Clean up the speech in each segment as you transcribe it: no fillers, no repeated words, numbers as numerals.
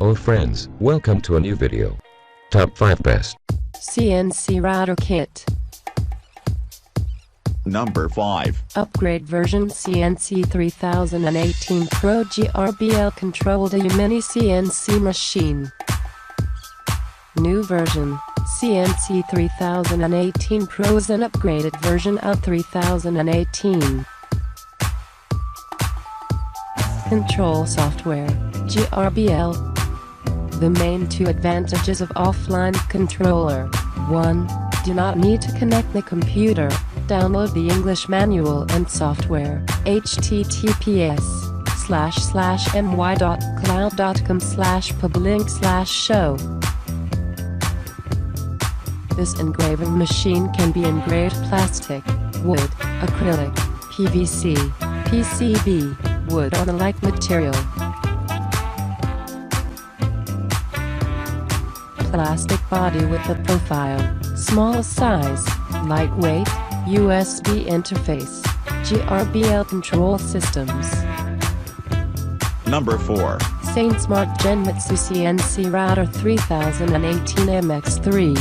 Oh friends, welcome to a new video. Top 5 Best CNC Router Kit. Number 5. Upgrade version CNC 3018 Pro GRBL controlled a mini CNC machine. New version CNC 3018 Pro is an upgraded version of 3018. Control software GRBL. The main two advantages of offline controller. 1. Do not need to connect the computer. Download the English manual and software. https://my.cloud.com/public/show. This engraving machine can be engraved plastic, wood, acrylic, PVC, PCB, wood or the like material. Plastic body with a profile, small size, lightweight, USB interface, GRBL control systems. Number 4. Smart Genmitsu CNC Router 3018 MX3.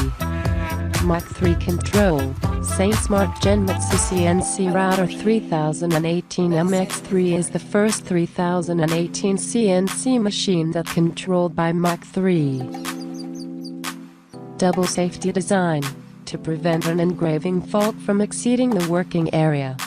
Mach 3 Control. Smart Genmitsu CNC Router 3018 MX3 is the first 3018 CNC machine that controlled by Mach 3. Double safety design, to prevent an engraving fault from exceeding the working area.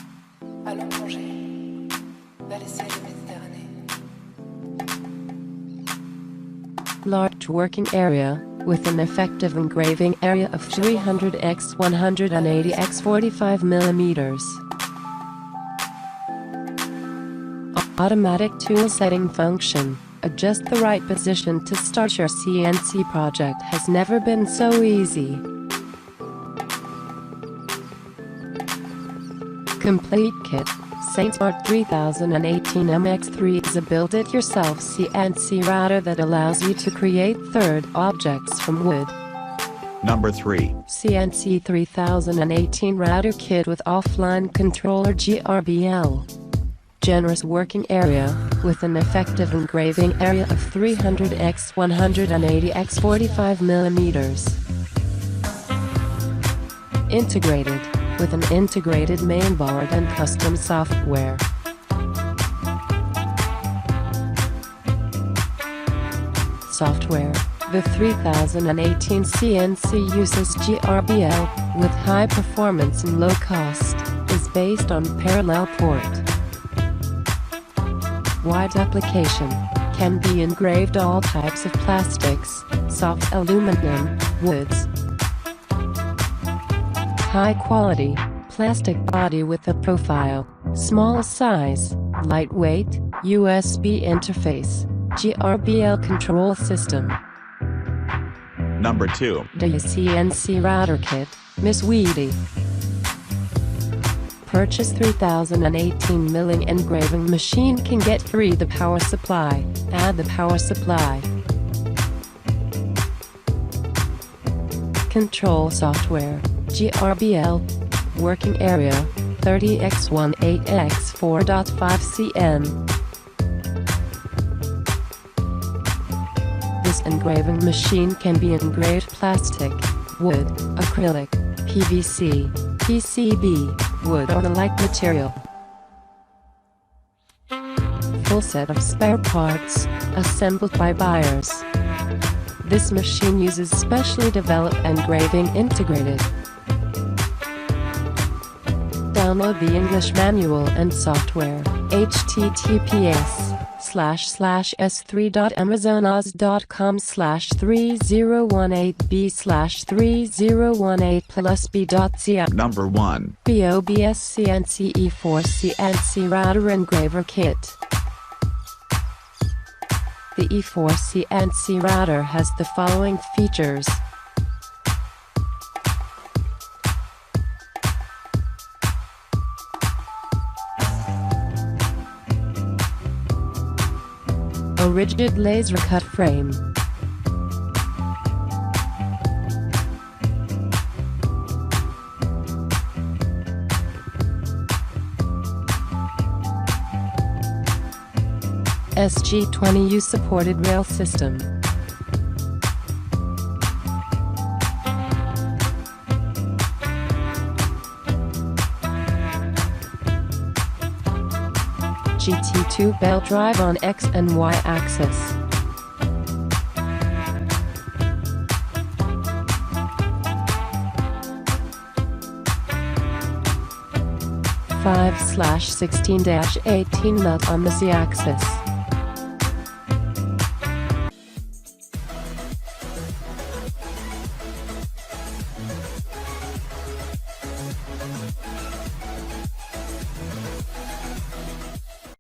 Large working area, with an effective engraving area of 300 x 180 x 45 mm. Automatic tool setting function. Adjust the right position to start your CNC project has never been so easy. Complete kit. Smart 3018 MX3 is a build-it-yourself CNC router that allows you to create third objects from wood. Number 3. CNC 3018 Router Kit with offline controller GRBL. Generous working area, with an effective engraving area of 300 x 180 x 45 mm. Integrated, with an integrated mainboard and custom software. Software. The 3018 CNC uses GRBL, with high performance and low cost, is based on parallel port. Wide application, can be engraved all types of plastics, soft aluminum, woods. High quality, plastic body with a profile, small size, lightweight, USB interface, GRBL control system. Number 2. The CNC Router Kit, Miss Weedy. Purchase 3018 milling engraving machine can get free the power supply. Add the power supply. Control software, GRBL. Working area, 30 x 18 x 4.5 cm. This engraving machine can be engraved plastic, wood, acrylic, PVC, PCB, wood or the like material. Full set of spare parts, assembled by buyers. This machine uses specially developed engraving integrated. Download the English manual and software. https://s3.amazon.com/3018b/3018+b.ca. Number 1. BOBS CNC E4 CNC Router Engraver Kit. The E4 CNC router has the following features. A rigid laser cut frame. SG20U supported rail system. GT2 belt drive on X and Y axis. 5/16-18 nut on the Z axis.